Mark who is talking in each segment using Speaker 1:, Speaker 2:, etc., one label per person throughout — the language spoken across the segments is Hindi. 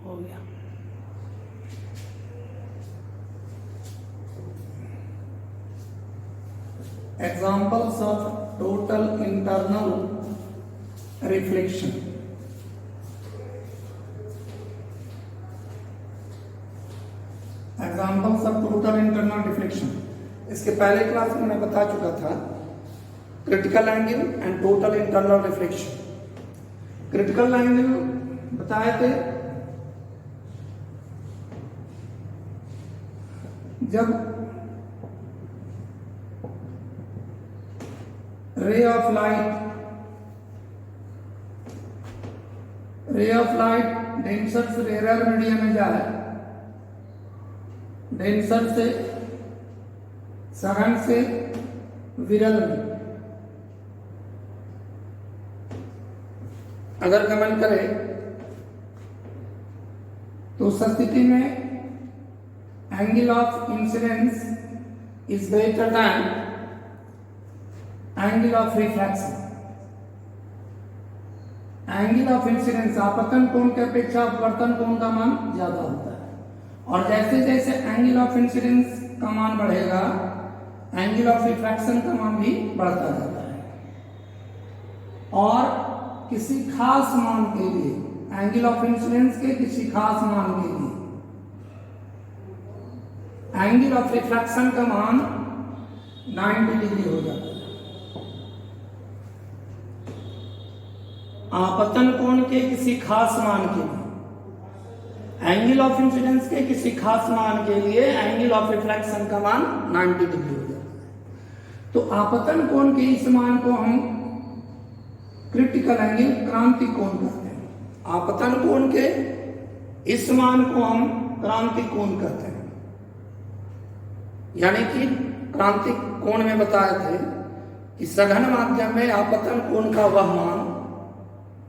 Speaker 1: हो गया। Examples of total internal reflection. Examples of total internal reflection, इसके पहले क्लास में मैं बता चुका था critical angle and total internal reflection. Critical angle बताए थे जब रे ऑफ लाइट डेंसर से रेयर मीडियम में जाए, डेंसर से सघन से विरल में अगर गमन करे तो उस स्थिति में angle of incidence is greater than angle of refraction. Angle of incidence आपतन कोण के अपेक्षा अपवर्तन कोण का मान ज्यादा होता है, और जैसे जैसे एंगल ऑफ इंसिडेंस का मान बढ़ेगा एंगल ऑफ रिफ्रैक्शन का मान भी बढ़ता जाता है। और किसी खास मान के लिए, एंगल ऑफ इंसिडेंस के किसी खास मान के लिए एंगल ऑफ रिफ्रैक्शन का मान 90 डिग्री हो जाता है। आपतन कोण के किसी खास मान के लिए, एंगल ऑफ इंसिडेंस के किसी खास मान के लिए एंगल ऑफ रिफ्रैक्शन का मान 90 डिग्री हो जाता है। तो आपतन कोण के इस मान को हम क्रिटिकल एंगल, क्रांति कोण कहते हैं। आपतन कोण के इस मान को हम क्रांति कोण कहते हैं। यानी कि क्रांति कोण में बताए थे कि सघन माध्यम में आपतन कोण का वह मान,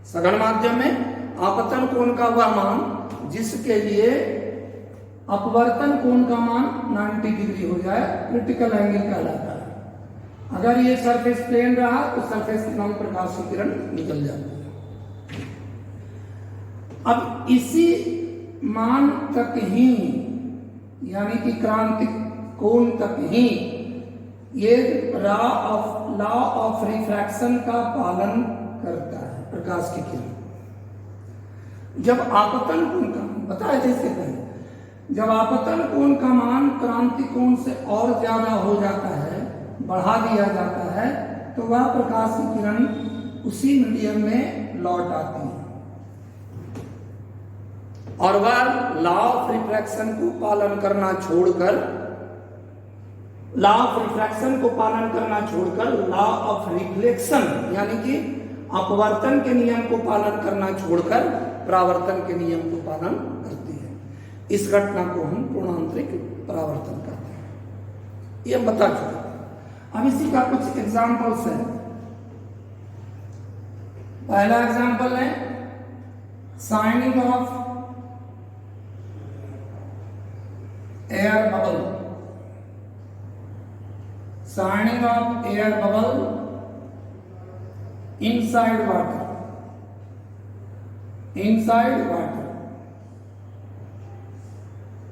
Speaker 1: सघन माध्यम में आपतन कोण का वह मान जिसके लिए अपवर्तन कोण का मान 90 डिग्री हो जाए, क्रिटिकल एंगल कहलाता है। अगर ये सरफेस प्लेन रहा तो सरफेस के नाम प्रकाश की किरण निकल जाती है। अब इसी मान तक ही, यानी कि क्रांति कोण तक ही ये लॉ ऑफ रिफ्रैक्शन का पालन करता है प्रकाश की किरण। जब आपतन कोण का, बताया थे इसके पहले, जब आपतन कोण का मान क्रांति कोण से और ज्यादा हो जाता है, बढ़ा दिया जाता है, तो वह प्रकाश की किरण उसी मीडियम में लौट आती है और वह लॉ ऑफ रिफ्रैक्शन को पालन करना छोड़कर, लॉ ऑफ रिफ्रैक्शन को पालन करना छोड़कर लॉ ऑफ रिफ्लेक्शन यानी कि अपवर्तन के नियम को पालन करना छोड़कर परावर्तन के नियम को पालन करती है। इस घटना को हम पूर्णांतरिक परावर्तन कहते हैं। ये हम बता चुके हैं। अब इसी का कुछ एग्जाम्पल्स है। पहला एग्जाम्पल है shining of air bubble. Shining of air bubble inside water, inside water,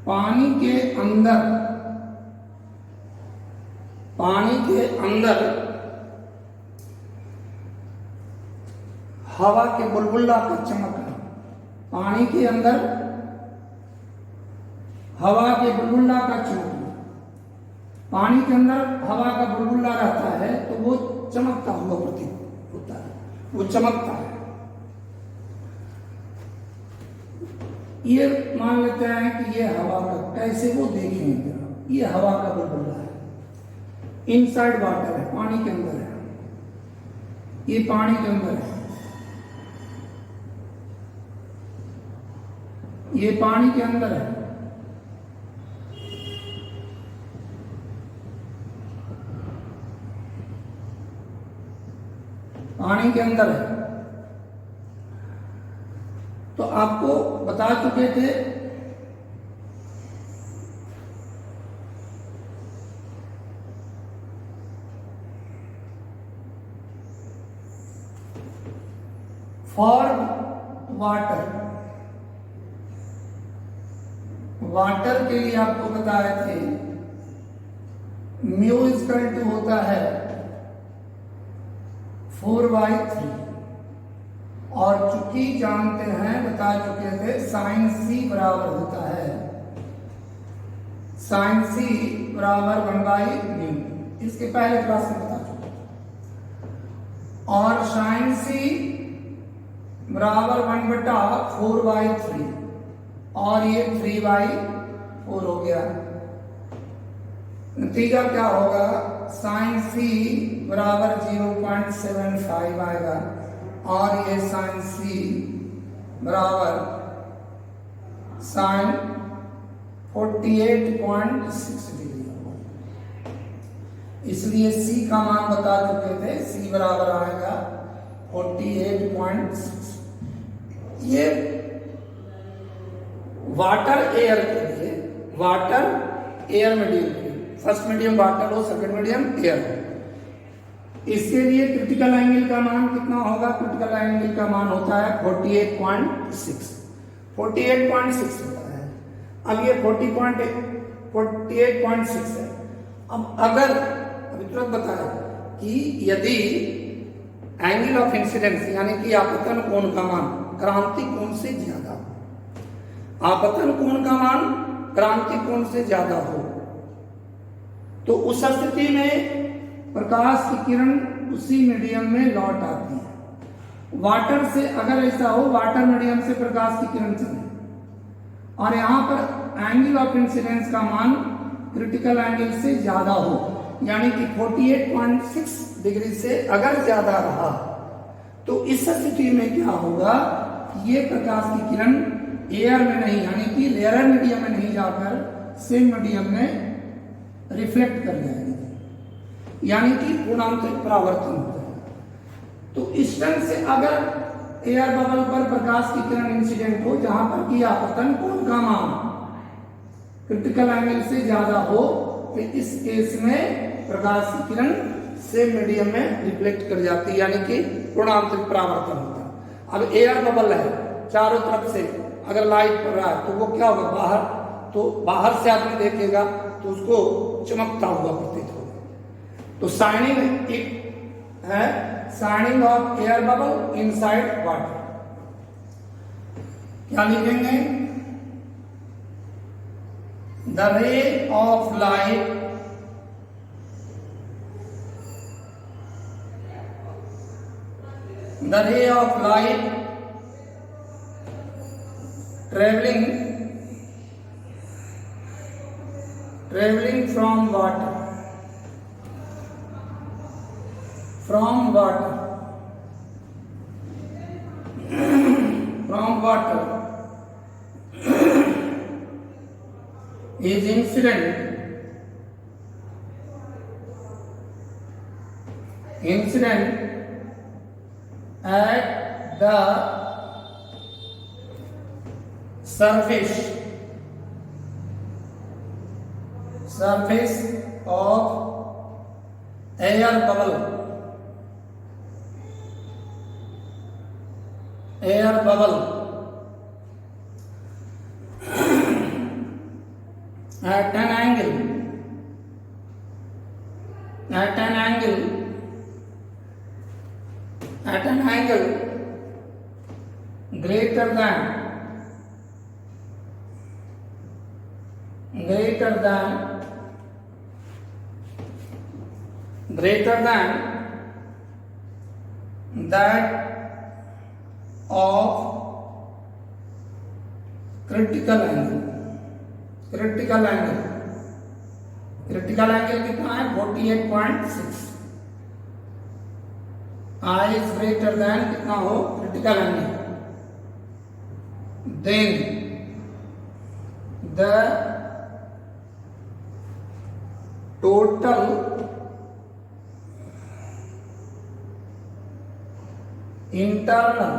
Speaker 1: पानी के अंदर, पानी के अंदर हवा के बुलबुला का चमकना, पानी के अंदर हवा के बुलबुला का चमकना। पानी के अंदर हवा का बुलबुला रहता है तो वो चमकता हुआ प्रतीत होता है, वो चमकता है। ये मान लेते हैं कि ये हवा का, कैसे वो देखेंगे, ये हवा का बुलबुला है, इनसाइड वाटर है, पानी के अंदर है, ये पानी के अंदर है, ये पानी के अंदर है। पानी के अंदर है। तो आपको बता चुके थे फॉर वाटर, वाटर के लिए आपको बताए थे म्यू इक्वल टू होता है 4/3 और चूंकि जानते हैं बता चुके थे साइन सी बराबर होता है साइन सी बराबर 1/μ। इसके पहले क्लास में बता चुके और साइन सी बराबर 1/4/3 और ये 3/4 हो गया। नतीजा क्या होगा साइन सी बराबर 0.75 आएगा और ये साइन सी बराबर साइन 48.6 डिग्री। इसलिए सी का मान बता चुके थे, सी बराबर आएगा 48.6। ये वाटर एयर के लिए, water air medium, first medium water हो, सेकंड मीडियम एयर हो। इसके लिए क्रिटिकल एंगल का मान कितना होगा? क्रिटिकल एंगल का मान होता है 48.6 होता है। अब ये 48.6 है। अब अगर अभी तुरंत बताया कि यदि एंगल ऑफ इंसिडेंस यानी कि आपतन कोण का मान क्रांति कोण से ज्यादा, आपतन कोण का मान क्रांति कोण से ज्यादा हो तो उस स्थिति में प्रकाश की किरण उसी मीडियम में लौट आती है। वाटर से अगर ऐसा हो, वाटर मीडियम से प्रकाश की किरण चले और यहां पर एंगल ऑफ इंसिडेंस का मान क्रिटिकल एंगल से ज्यादा हो, यानी कि 48.6 डिग्री से अगर ज्यादा रहा तो इस स्थिति में क्या होगा, ये प्रकाश की किरण एयर में नहीं यानी कि लेयर मीडियम में नहीं जाकर सेम मीडियम में रिफ्लेक्ट कर जाएगी, यानी कि पूर्णांतरिक परावर्तन होता है। तो इस ढंग से अगर एयर बबल पर प्रकाश की किरण इंसिडेंट हो जहां पर कि आपतन कोण का मान क्रिटिकल एंगल से ज्यादा हो तो इस केस में प्रकाश की किरण सेम मीडियम में रिफ्लेक्ट कर जाती है, यानी कि पूर्णांतरिक परावर्तन होता है। अब एयर बबल है, चारों तरफ से अगर लाइट पड़ रहा है तो वो क्या होगा, बाहर, तो बाहर से आदमी देखेगा तो उसको चमकता हुआ प्रतीत होगा। तो शाइनिंग एक है, shining of air bubble inside water. क्या लिखेंगे? The ray of light traveling from water is incident at the surface of air bubble at an angle greater than that of critical angle कितना है? 48.6। I is greater than कितना हो? Critical angle. Then the total internal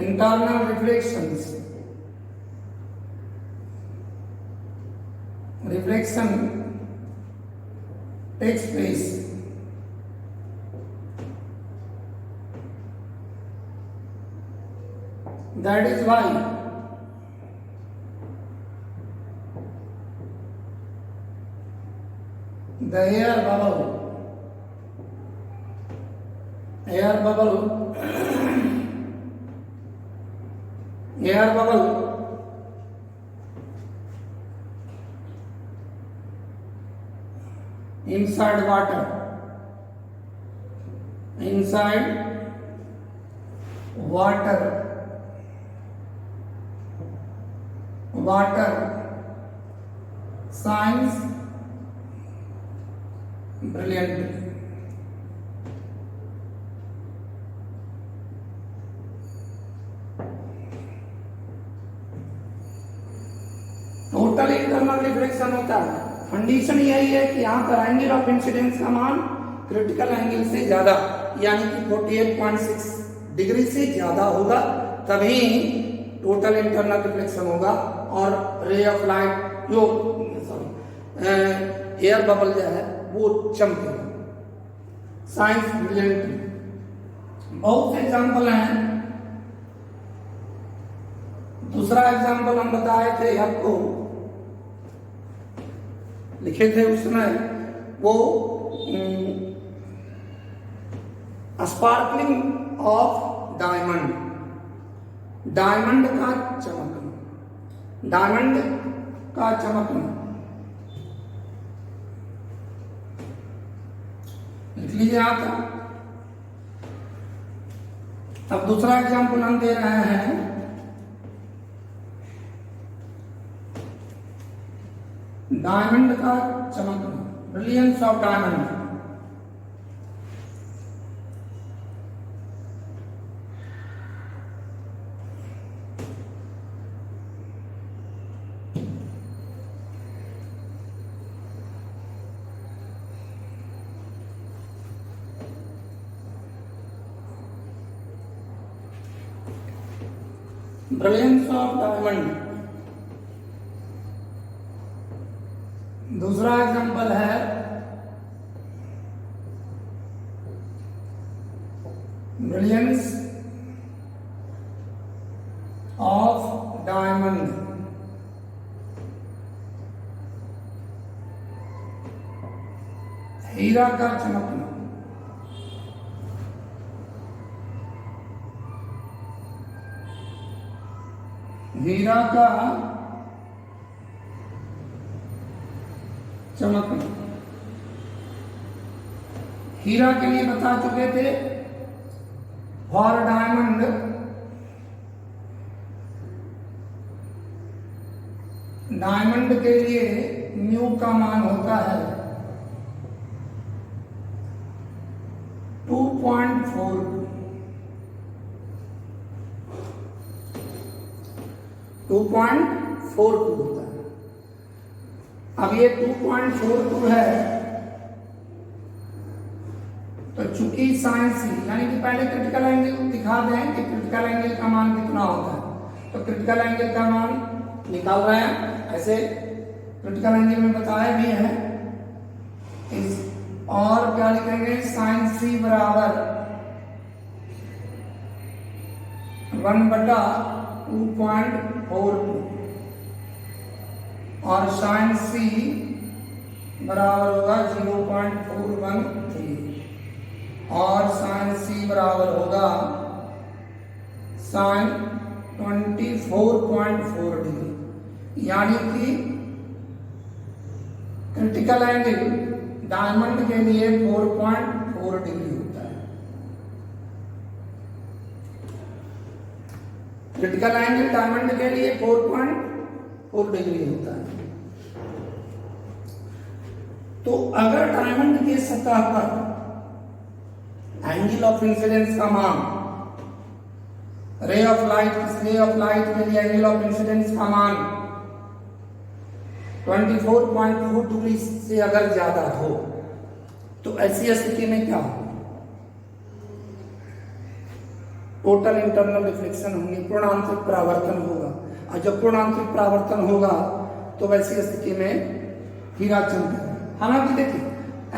Speaker 1: internal reflections, reflection takes place. That is why the air bubble inside water shines brilliantly. Total internal reflection होता है। कंडीशन यही है कि यहाँ पर एंगल ऑफ इंसिडेंस का मान क्रिटिकल एंगल से ज्यादा यानी कि 48.6 डिग्री से ज्यादा होगा, तभी टोटल इंटरनल रिफ्लेक्शन होगा और रे ऑफ लाइट जो एयर बबल जो है वो चमकेगा। साइंस ब्रिलियंट, बहुत से एग्जाम्पल हैं। दूसरा एग्जाम्पल हम बताए थे आपको, लिखे थे उसमें, वो स्पार्कलिंग ऑफ डायमंड, डायमंड का चमकना लिख लीजिए आप। अब दूसरा एग्जाम्पल हम दे रहे हैं, डायमंड का चमकना, brilliance of diamond. Brilliance of diamond. दूसरा एग्जांपल है ब्रिलियंस ऑफ डायमंड। हीरा का चमकना, हीरा का चमकना। हीरा के लिए बता चुके थे, फॉर डायमंड के लिए म्यू का मान होता है 2.4 होता है। अब ये 2.42 है, तो चूंकि साइंस यानी कि पहले क्रिटिकल एंगल दिखा दें कि क्रिटिकल एंगल का मान कितना होता है, तो क्रिटिकल एंगल का मान निकाल रहे हैं। ऐसे क्रिटिकल एंगल में बताया भी है और क्या लिखेंगे, साइन सी बराबर 1/2.42 और साइन सी बराबर होगा 0.413 और साइन सी बराबर होगा साइन 24.4 डिग्री। यानी कि क्रिटिकल एंगल डायमंड के लिए 4.4 डिग्री होता है। क्रिटिकल एंगल डायमंड के लिए 4.4 डिग्री होता है। तो अगर डायमंड की सतह पर एंगल ऑफ इंसिडेंस का मान, रे ऑफ लाइट के लिए एंगल ऑफ इंसिडेंस का मान 24.4 डिग्री से अगर ज्यादा हो, तो ऐसी स्थिति में क्या हो, टोटल इंटरनल रिफ्लेक्शन होंगे, पूर्णांतरिक परावर्तन होगा। और जब पूर्णांतरिक परावर्तन होगा तो वैसी स्थिति में हीरा चमकेगा। हालांकि देखिए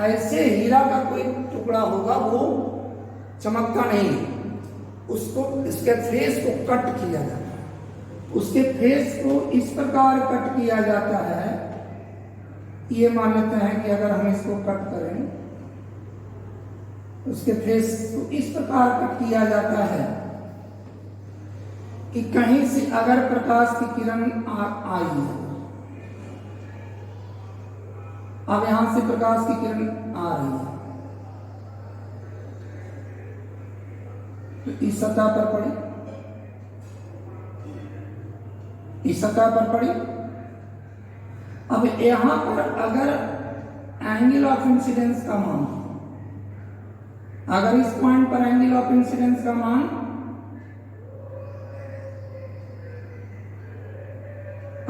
Speaker 1: ऐसे हीरा का कोई टुकड़ा होगा वो चमकता नहीं है, उसको इसके फेस को कट किया जाता है, उसके फेस को इस प्रकार कट किया जाता है। ये मान लेते हैं कि अगर हम इसको कट करें, उसके फेस को इस प्रकार कट किया जाता है कि कहीं से अगर प्रकाश की किरण आई है, अब यहां से प्रकाश की किरण आ रही है तो इस सतह पर पड़ी, इस सतह पर पड़ी। अब यहां पर अगर एंगल ऑफ इंसिडेंस का मान, अगर इस पॉइंट पर एंगल ऑफ इंसिडेंस का मान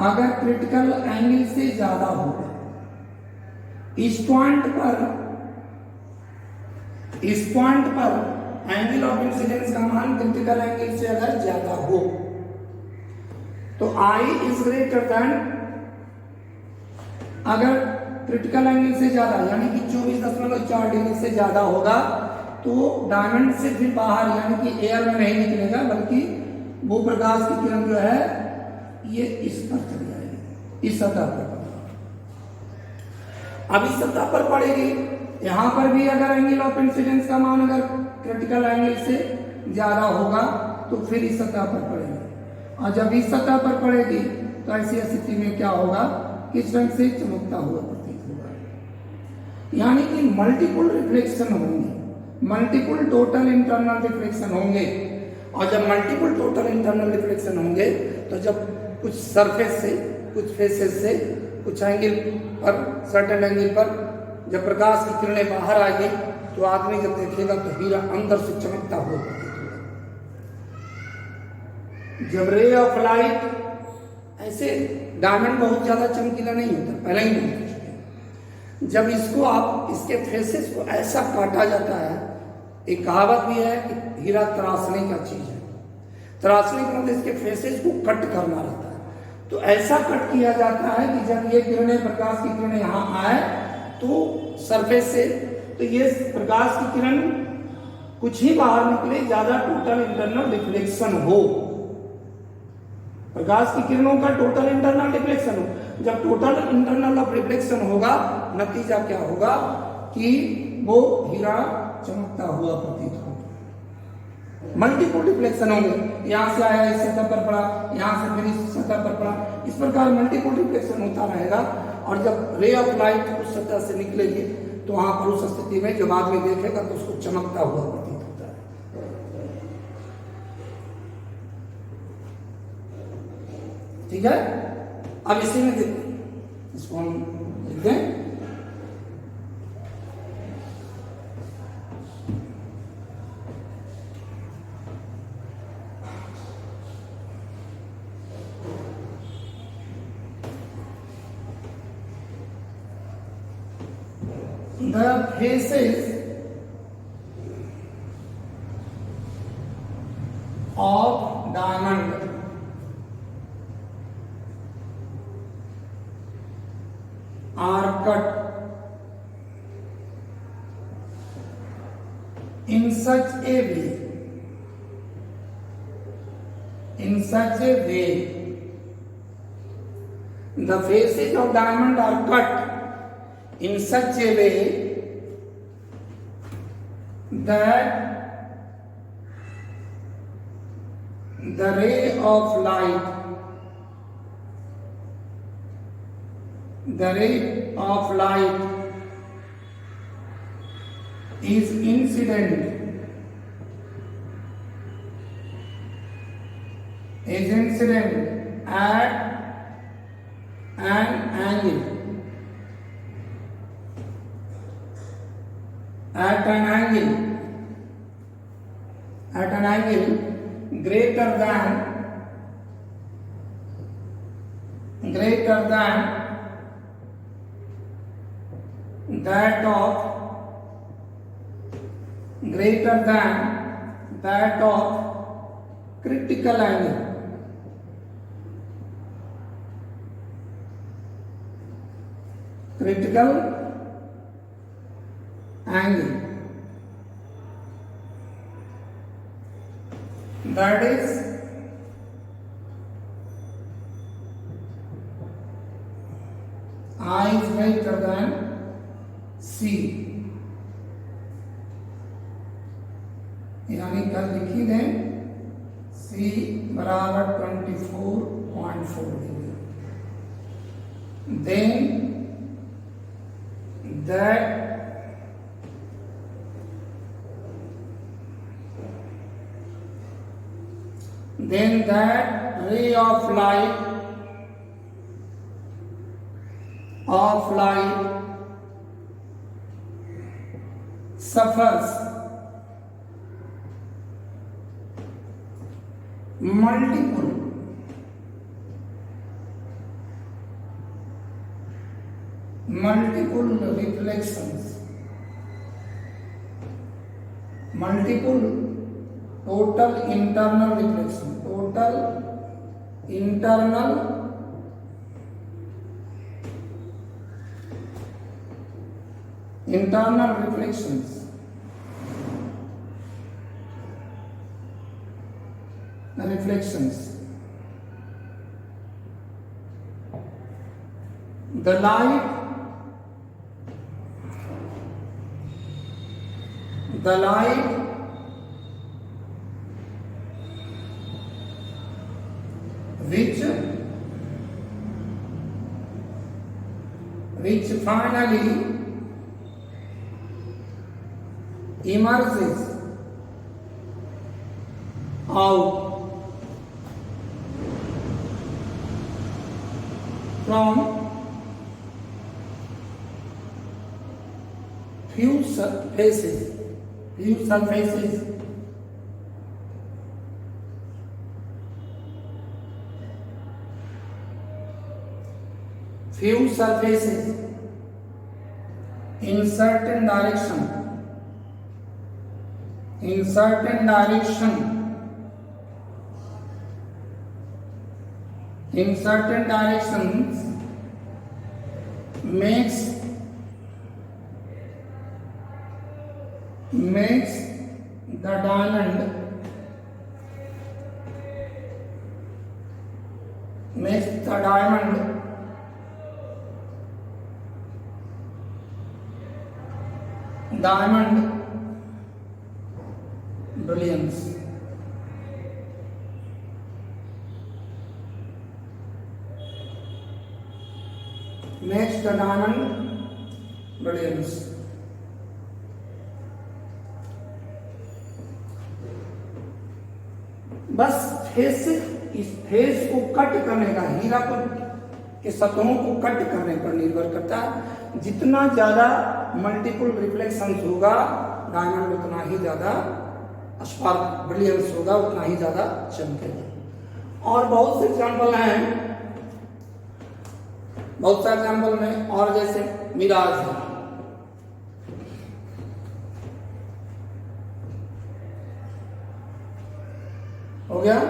Speaker 1: अगर क्रिटिकल एंगल से ज्यादा होगा, इस पॉइंट पर एंगल ऑफ इंसिडेंस का मान क्रिटिकल एंगल से अगर ज्यादा हो तो I इज ग्रेटर देन, अगर क्रिटिकल एंगल से ज्यादा यानी कि 24.4 डिग्री से ज्यादा होगा तो डायमंड से फिर बाहर यानी कि एयर में नहीं निकलेगा, बल्कि वो प्रकाश की किरण जो है ये इस पर चली जाएगी, इस सतह पर। अब इस सतह पर पड़ेगी, यहां पर भी अगर एंगल ऑफ इंसिडेंस का मान अगर क्रिटिकल एंगल से ज्यादा होगा तो फिर इस सतह पर पड़ेगी, और जब इस सतह पर पड़ेगी तो ऐसी स्थिति में क्या होगा, किस रंग से चमकता हुआ प्रतीत होगा। यानी कि मल्टीपल रिफ्लेक्शन होंगे, मल्टीपल टोटल इंटरनल रिफ्लेक्शन होंगे। और जब मल्टीपल टोटल इंटरनल रिफ्लेक्शन होंगे तो जब कुछ सरफेस से, कुछ फेसेस से, कुछ एंगल पर, सर्टेन एंगल पर जब प्रकाश की किरणें बाहर आएगी तो आदमी जब देखेगा तो हीरा अंदर से चमकता हुआ प्रतीत होगा। जब रे ऑफ लाइट, ऐसे डायमंड बहुत ज्यादा चमकीला नहीं होता, पहले ही बोल चुके हैं। जब इसको आप, इसके फेसेस को ऐसा काटा जाता है, एक कहावत भी है कि हीरा तराशने का चीज है, तराशने का मतलब इसके फेसेस को कट करना रहता है। तो ऐसा कट किया जाता है कि जब ये किरणें, प्रकाश की किरणें यहाँ आए तो सरफेस से, तो ये प्रकाश की किरण कुछ ही बाहर निकले, ज्यादा टोटल इंटरनल रिफ्लेक्शन हो, प्रकाश की किरणों का टोटल इंटरनल रिफ्लेक्शन हो। जब टोटल इंटरनल ऑफ रिफ्लेक्शन होगा, नतीजा क्या होगा कि वो हीरा चमकता हुआ प्रतीत होगा। मल्टीपल रिफ्लेक्शन होंगे, यहां से आया इस सतह पर पड़ा, यहां से फिर इस सतह पर पड़ा, इस प्रकार मल्टीपल रिफ्लेक्शन होता रहेगा। और जब रे ऑफ लाइट उस सतह से निकलेगी तो वहां पर उस स्थिति में जब आदमी देखेगा तो उसको चमकता हुआ प्रतीत होता है। ठीक है, अब इसी में देखते, इसको हम लिखते हैं। The faces of diamond are cut in such a way, the faces of diamond are cut in such a way that the ray of light is incident at an angle greater than that of critical angle, critical angle, that is I is greater than C, यानी कल लिखी दें C बराबर 24.4 degree, then that ray of light suffers multiple reflections, multiple total internal reflection, total internal reflections, the light which finally emerges out from few surfaces in certain directions makes the diamond brilliance. Makes the diamond brilliance. बस फेस इस फेस को कट करने का, हीरा के सतहों को कट करने पर निर्भर करता है। जितना ज्यादा मल्टीपल रिफ्लेक्शंस होगा डायमंड उतना ही ज्यादा स्पार्क ब्रिलियंस होगा, उतना ही ज्यादा चमकेगा। और बहुत से एग्जाम्पल हैं, बहुत सारे एग्जाम्पल में, और जैसे मिराज है, हो गया।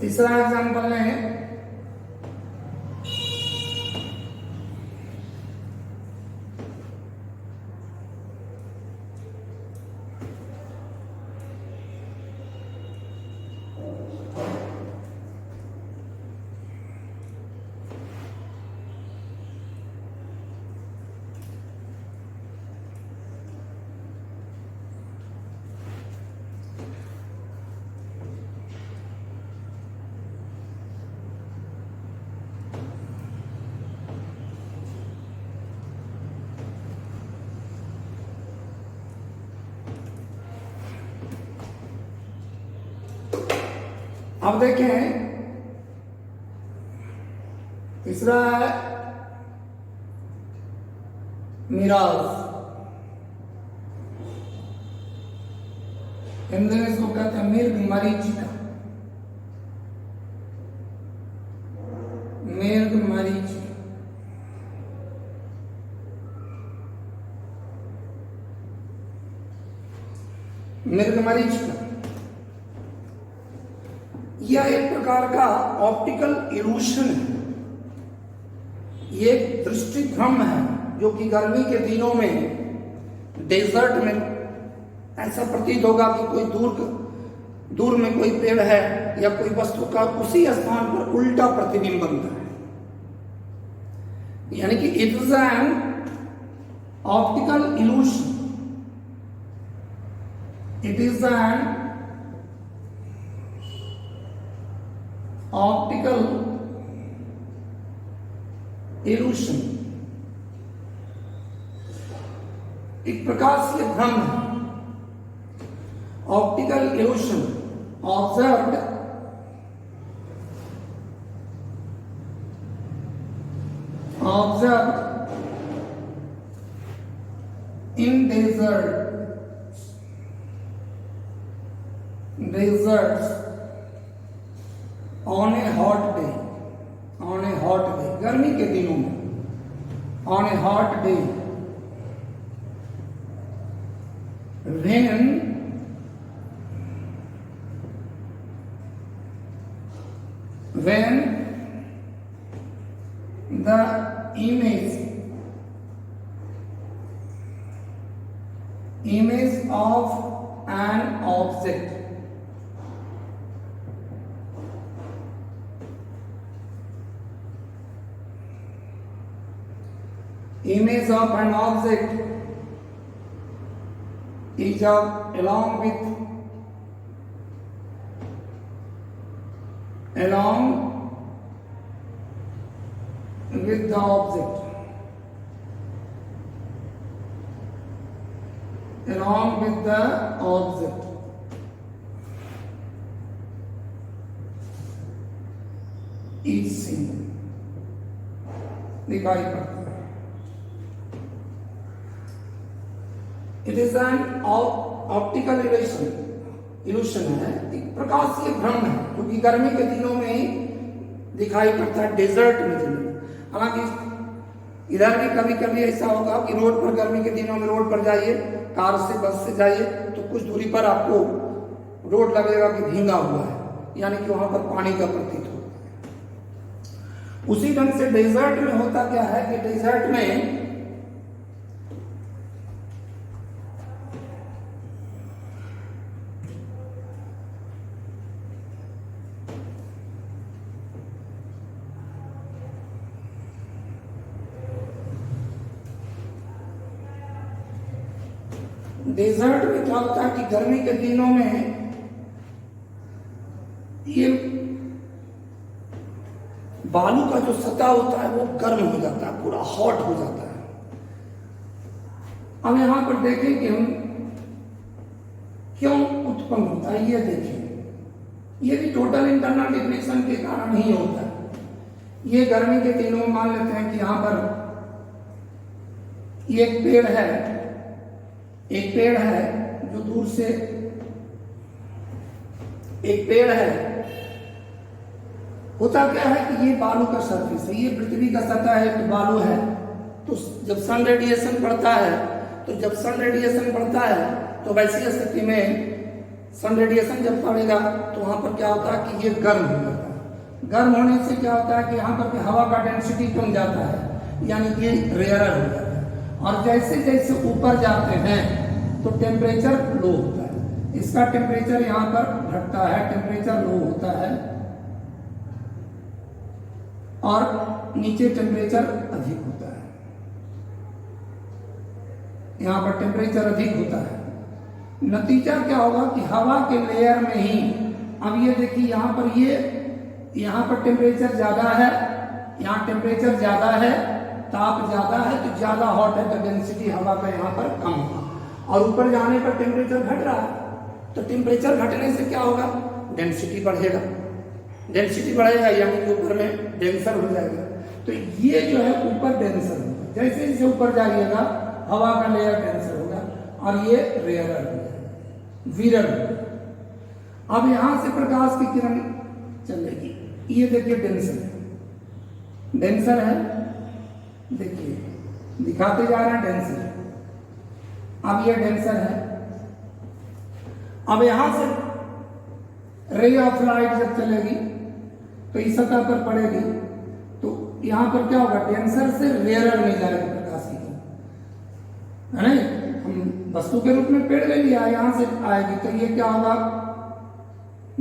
Speaker 1: तीसरा एग्जाम्पल है अब देखें तीसरा है मिराज। हिंदी में इसको कहते हैं मृग मरीचिका, मृग मरीचिका। मृगमरीच का। यह एक प्रकार का ऑप्टिकल इल्यूशन है, ये एक दृष्टि भ्रम है जो कि गर्मी के दिनों में डेजर्ट में ऐसा प्रतीत होगा कि कोई दूर में कोई पेड़ है या कोई वस्तु का उसी स्थान पर उल्टा प्रतिबिंब बनता है, यानी कि it is an optical evolution, it is an optical evolution, एक प्रकार से भ्रम है। Optical evolution observed in deserts on a hot day, गर्मी के दिनों में, on a hot day, when the image of an object is along with the object, each scene दिखाई पड़ता है। It is an optical evolution है, एक प्रकाशीय भ्रम है क्योंकि गर्मी के दिनों में ही दिखाई पड़ता है डेजर्ट में जमीन। हालांकि इधर भी कभी कभी ऐसा होगा कि रोड पर गर्मी के दिनों में रोड पर जाइए, कार से बस से जाइए तो कुछ दूरी पर आपको रोड लगेगा कि भींगा हुआ है, यानी कि वहां पर पानी का प्रतीत होता है। उसी ढंग से डेजर्ट में होता क्या है कि डेजर्ट में क्या होता है कि गर्मी के दिनों में ये बालू का जो सतह होता है वो गर्म हो जाता है, पूरा हॉट हो जाता है। अब यहां पर देखें कि हम क्यों उत्पन्न होता है, ये देखें। ये भी टोटल इंटरनल डिप्रेशन के कारण ही होता है। ये गर्मी के दिनों में मान लेते हैं कि यहां पर ये एक पेड़ है जो दूर से एक पेड़ है। होता क्या है कि ये बालू का सरफेस है, ये पृथ्वी का सतह है तो बालू है। तो जब सन रेडिएशन पड़ता है तो वैसी स्थिति में सन रेडिएशन जब पड़ेगा तो वहां पर क्या होता है कि ये गर्म हो जाता है। गर्म होने से क्या होता है कि यहाँ पर हवा का डेंसिटी कम जाता है, यानी कि रेयरर हो जाता है। और जैसे जैसे ऊपर जाते हैं तो टेम्परेचर लो होता है, इसका टेम्परेचर यहाँ पर घटता है, टेम्परेचर लो होता है और नीचे टेम्परेचर अधिक होता है। यहाँ पर टेम्परेचर अधिक होता है। नतीजा क्या होगा कि हवा के लेयर में ही, अब ये देखिए यहाँ पर टेम्परेचर ज्यादा है, यहाँ टेम्परेचर ज्यादा है, ताप ज्यादा है तो ज्यादा हॉट है तो डेंसिटी हवा का यहाँ पर कम होगा। और ऊपर जाने पर टेम्परेचर घट रहा है तो टेम्परेचर घटने से क्या होगा, डेंसिटी बढ़ेगा। डेंसिटी बढ़ेगा यानी कि ऊपर में डेंसर हो जाएगा। तो ये जो है ऊपर डेंसर होगा, जैसे जैसे ऊपर जाइएगा हवा का लेयर डेंसर होगा और ये रेयरर हो जाएगा, विरल। अब यहां से प्रकाश की किरण चलेगी, ये देखिए डेंसर है, देखिए दिखाते जा रहे हैं डेंसर। अब ये डेंसर है अब यहां से रे ऑफ लाइट जब चलेगी तो इस सतह पर पड़ेगी, तो यहां पर क्या होगा, डेंसर से रेयरर में जाएगी प्रकाश की किरण, है ना। हम वस्तु के रूप में पेड़ ले लिया, यहां से आएगी तो ये क्या होगा,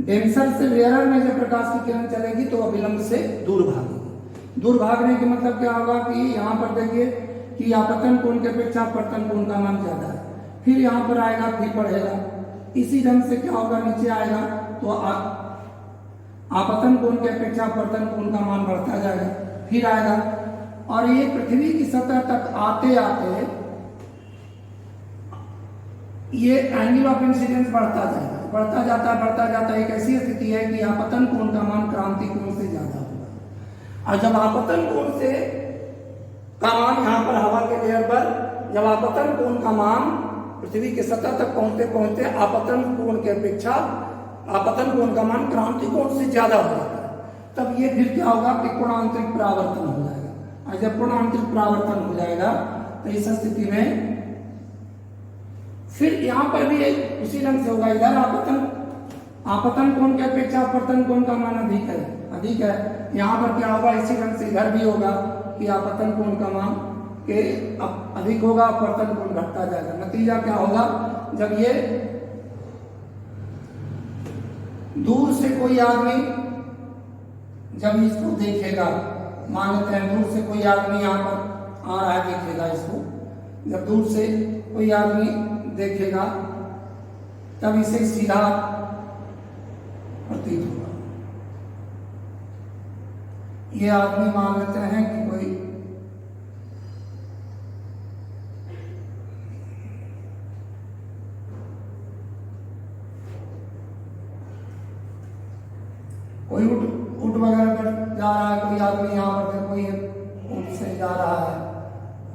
Speaker 1: डेंसर से रेयरर में जब प्रकाश की किरण चलेगी तो अभिलंब से दूर भागेगी। दूर भागने के मतलब क्या होगा कि यहाँ पर देखिए कि आपतन कोण के अपेक्षा अपवर्तन कोण का मान ज्यादा है, फिर यहाँ पर आएगा फिर बढ़ेगा, इसी ढंग से क्या होगा, नीचे आएगा तो आपतन कोण के अपेक्षा अपवर्तन कोण का मान बढ़ता जाएगा, फिर आएगा, और ये पृथ्वी की सतह तक आते आते ये एंगल ऑफ इंसिडेंस बढ़ता जाएगा, बढ़ता जाता एक ऐसी स्थिति है कि आपतन कोण का मान क्रांति कोण से ज्यादा होगा। और जब आपतन कोण से का मान यहाँ पर हवा के लेयर पर, जब आपतन कोण का मान पृथ्वी के सतह तक पहुंचते पहुंचते आपतन कोण के अपेक्षा आपतन कोण का मान क्रांति कोण से ज्यादा हो जाता है, तब ये फिर क्या होगा कि कोणांतरिक परावर्तन हो जाएगा। और जब कोणांतरिक परावर्तन हो जाएगा तो इस स्थिति में फिर यहाँ पर भी उसी ढंग से होगा, इधर आपतन कोण के अपेक्षा अपवर्तन कोण का मान अधिक है, यहाँ पर क्या होगा, इसी ढंग से इधर भी होगा कि आपतन कोण का मान के अधिक होगा, अपवर्तन कोण घटता जाएगा। नतीजा क्या होगा, जब ये दूर से कोई आदमी जब इसको देखेगा, मान लेते हैं दूर से कोई आदमी यहाँ पर आ रहा है, देखेगा इसको, जब दूर से कोई आदमी देखेगा तब इसे सीधा प्रतीत होगा। ये आदमी मान लेते हैं कि कोई ऊंट वगैरह पर जा रहा है, कोई आदमी यहाँ पर कोई ऊंट से जा रहा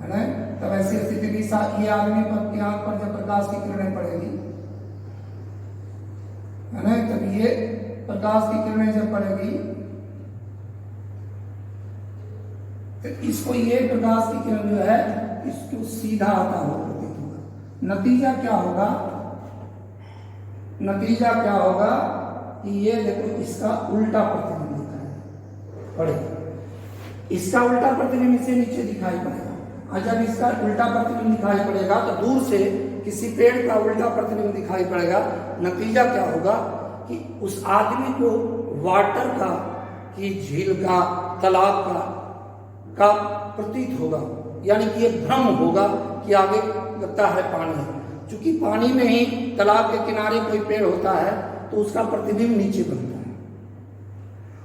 Speaker 1: है ना, तब ऐसी स्थिति में ये आदमी पर यहाँ पर जब प्रकाश की किरणें पड़ेगी, है ना, तब ये प्रकाश की किरणें जब पड़ेगी तो इसको ये प्रकाश की किरण जो है इसको सीधा आता हुआ प्रतीत होगा। नतीजा क्या होगा, नतीजा क्या होगा कि ये देखो इसका उल्टा प्रतिबिंब दिखाई पड़ेगा, इसका उल्टा प्रतिबिंब इसे नीचे दिखाई पड़ेगा। और जब इसका उल्टा प्रतिबिंब दिखाई पड़ेगा तो दूर से किसी पेड़ का उल्टा प्रतिबिंब दिखाई पड़ेगा। नतीजा क्या होगा कि उस आदमी को वाटर का, कि झील का, तालाब का प्रतीत होगा, यानी कि एक भ्रम होगा कि आगे लगता है पानी है। चूंकि पानी में ही तालाब के किनारे कोई पेड़ होता है तो उसका प्रतिबिंब नीचे बनता है।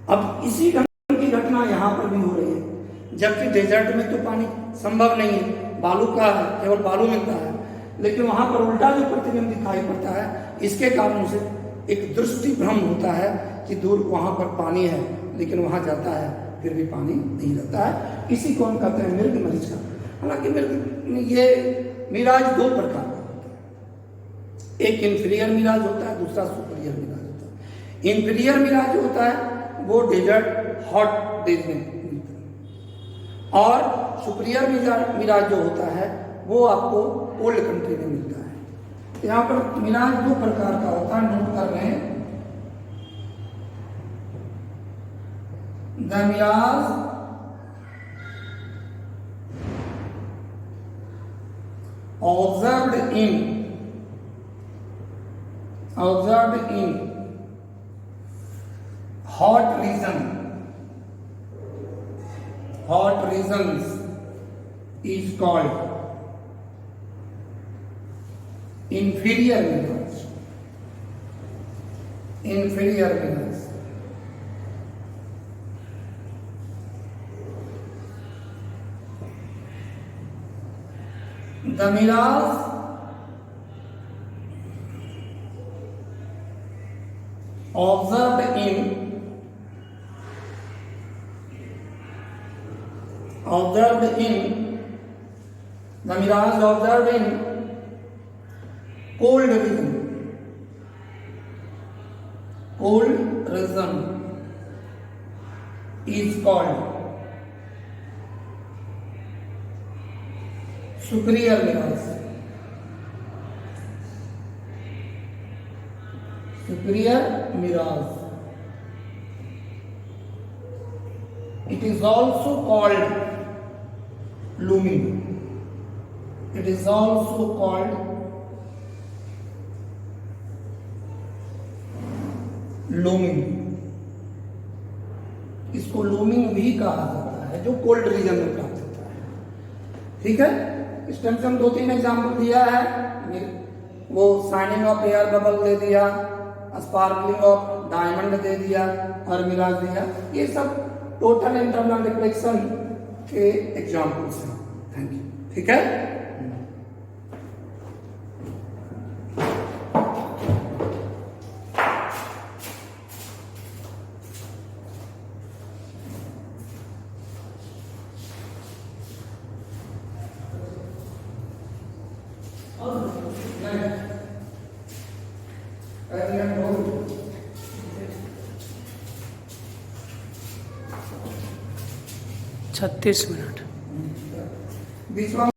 Speaker 1: अब इसी ढंग की घटना यहाँ पर भी हो रही है, जबकि डेजर्ट में तो पानी संभव नहीं है, बालू का है, केवल बालू मिलता है, लेकिन वहां पर उल्टा जो प्रतिबिंब दिखाई पड़ता है, इसके कारण से एक दृष्टि भ्रम होता है कि दूर वहां पर पानी है, लेकिन वहां जाता है फिर भी पानी नहीं रहता है। इसी को हम कहते हैं मृग मरीज का। हालांकि मृग ये मिराज दो प्रकार का होता है, एक इंफीरियर मिराज होता है, दूसरा सुपीरियर मिराज होता है। इंफीरियर मिराज जो होता है वो डेजर्ट हॉट डेज में मिलता है, और सुपीरियर मिराज जो होता है वो आपको कोल्ड कंट्री में मिलता है। यहाँ पर मिराज दो प्रकार का होता है, नोट कर रहे हैं। The mirage observed in hot regions is called inferior mirage. The mirage observed in cold region is called superior mirage. superior mirage. It is also called looming. It is also called looming. इसको लूमिंग भी कहा जाता है, जो कोल्ड रीजन में प्राप्त होता है। ठीक है, इस टाइम से हम 2-3 एग्जाम्पल दिया है। वो शाइनिंग ऑफ एयर बबल दे दिया, स्पार्कलिंग ऑफ डायमंड दे दिया और मिराज दिया। ये सब टोटल इंटरनल रिफ्लेक्शन के एग्जाम्पल्स हैं। Thank you. ठीक है,
Speaker 2: छत्तीस मिनट
Speaker 1: बीच में